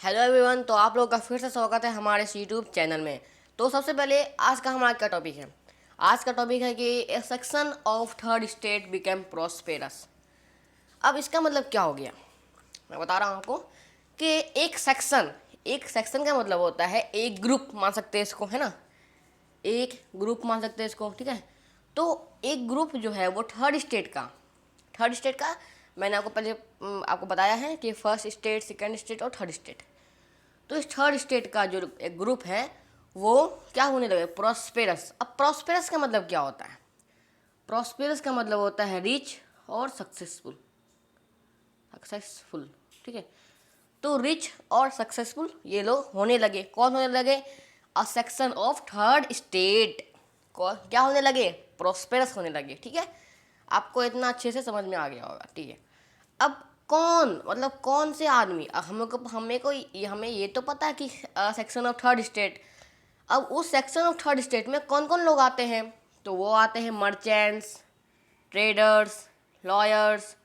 Hello everyone. तो आप लोगों का फिर से स्वागत है हमारे इस यूट्यूब चैनल में। तो सबसे पहले आज का हमारा क्या टॉपिक है। आज का टॉपिक है कि A section of third state became prosperous. अब इसका मतलब क्या हो गया, मैं बता रहा हूँ आपको कि एक सेक्शन का मतलब होता है एक ग्रुप, मान सकते हैं इसको, है ना। एक ग्रुप मान सकते हैं इसको, ठीक है। तो एक ग्रुप जो है वो थर्ड स्टेट का मैंने आपको पहले आपको बताया है कि फर्स्ट स्टेट, सेकंड स्टेट और थर्ड स्टेट। तो इस थर्ड स्टेट का जो एक ग्रुप है वो क्या होने लगे, प्रॉस्पेरस। अब प्रॉस्पेरस का मतलब क्या होता है। प्रॉस्पेरस का मतलब होता है रिच और सक्सेसफुल, ठीक है। तो रिच और सक्सेसफुल ये लोग होने लगे। कौन होने लगे, a section of third state. क्या होने लगे, प्रॉस्पेरस होने लगे, ठीक है। आपको इतना अच्छे से समझ में आ गया होगा, ठीक है। अब कौन, मतलब कौन से आदमी, हमें ये तो पता है कि सेक्शन ऑफ थर्ड स्टेट। अब उस सेक्शन ऑफ थर्ड स्टेट में कौन कौन लोग आते हैं, तो वो आते हैं मर्चेंट्स, ट्रेडर्स, लॉयर्स,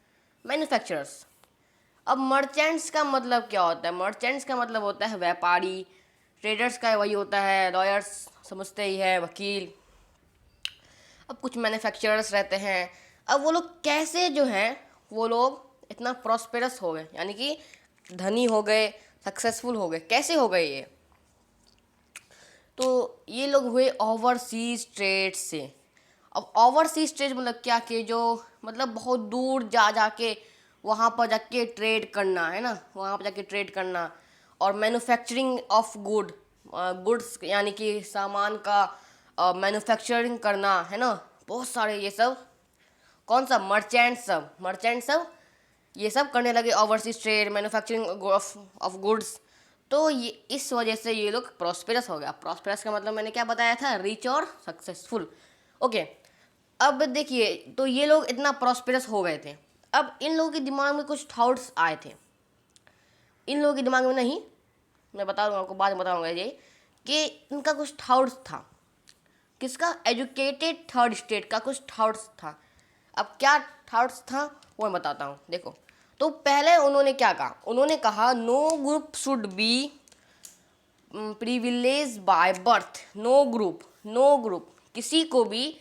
मैन्युफैक्चरर्स। अब मर्चेंट्स का मतलब क्या होता है, मर्चेंट्स का मतलब होता है व्यापारी। ट्रेडर्स का वही होता है, लॉयर्स समझते ही है, वकील। अब कुछ मैन्युफैक्चरर्स रहते हैं। अब वो लोग कैसे जो हैं, वो लोग इतना प्रॉस्पेरस हो गए, यानी कि धनी हो गए, सक्सेसफुल हो गए, कैसे हो गए ये। तो ये लोग हुए ओवरसीज ट्रेड से। अब ओवरसीज ट्रेड मतलब क्या, कि जो मतलब बहुत दूर जा जाके वहाँ पर जाके ट्रेड करना, है ना, वहाँ पर जाके ट्रेड करना। और मैन्युफैक्चरिंग ऑफ गुड्स यानी कि सामान का मैन्युफैक्चरिंग करना, है ना। बहुत सारे ये सब, कौन सा, मर्चेंट सब ये सब करने लगे, overseas trade, manufacturing of goods. तो ये इस वजह से ये लोग प्रॉस्पेरस हो गया। प्रॉस्पेरस का मतलब मैंने क्या बताया था, रिच और सक्सेसफुल। ओके। अब देखिए, तो ये लोग इतना प्रॉस्पेरस हो गए थे। अब इन लोगों के दिमाग में कुछ थॉट्स आए थे। इन लोगों के दिमाग में नहीं, मैं बता दूंगा आपको, बाद में बताऊंगा ये, कि इनका कुछ थॉट्स था। किसका, एजुकेटेड थर्ड स्टेट का कुछ थॉट्स था। अब क्या थॉट्स था वो मैं बताता हूँ, देखो। तो पहले उन्होंने क्या कहा, उन्होंने कहा no group should be privilege by birth. No group किसी को भी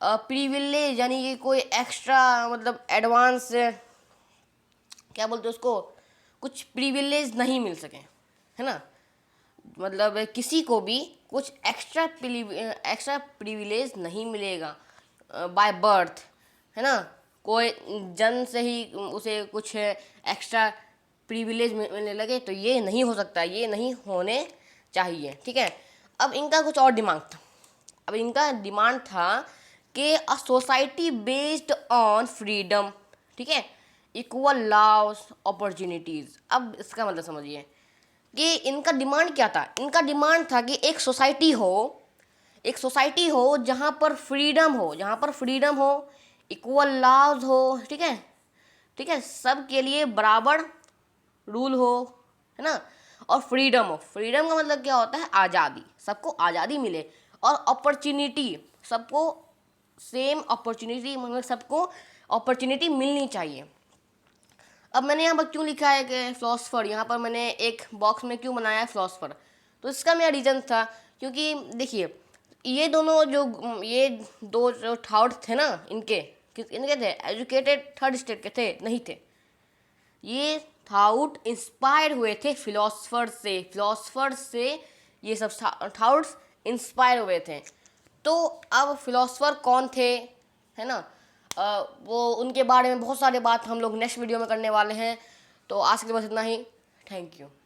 प्रिविलेज यानी कि कोई एक्स्ट्रा, मतलब एडवांस, क्या बोलते हैं उसको, कुछ प्रिविलेज नहीं मिल सके, है ना। मतलब किसी को भी कुछ एक्स्ट्रा प्रिविलेज नहीं मिलेगा बाय बर्थ, है ना। कोई जन्म से ही उसे कुछ एक्स्ट्रा प्रिविलेज मिलने लगे, तो ये नहीं हो सकता, ये नहीं होने चाहिए, ठीक है। अब इनका कुछ और डिमांड था। अब इनका डिमांड था कि a society based on freedom, ठीक है, इक्वल लॉस, अपॉर्चुनिटीज़। अब इसका मतलब समझिए कि इनका डिमांड क्या था। इनका डिमांड था कि एक सोसाइटी हो जहाँ पर फ्रीडम हो, इक्वल लॉज हो, ठीक है, ठीक है, सबके लिए बराबर रूल हो, है ना। और फ्रीडम का मतलब क्या होता है, आज़ादी, सबको आज़ादी मिले। और अपॉर्चुनिटी, सबको सेम अपॉर्चुनिटी, मतलब सबको अपॉर्चुनिटी मिलनी चाहिए। अब मैंने यहाँ पर क्यों लिखा है कि फिलोसफर, यहाँ पर मैंने एक बॉक्स में क्यों बनाया है फिलोसफर, तो इसका मेरा रीज़न था, क्योंकि देखिए ये दो जो थॉट्स थे ना इनके थे, एजुकेटेड थर्ड स्टेट के थे नहीं थे। ये थॉट इंस्पायर हुए थे फिलोसफर से ये सब थॉट्स इंस्पायर हुए थे। तो अब फिलोसफर कौन थे, है ना, वो उनके बारे में बहुत सारे बात हम लोग नेक्स्ट वीडियो में करने वाले हैं। तो आज के लिए बस इतना ही। Thank you.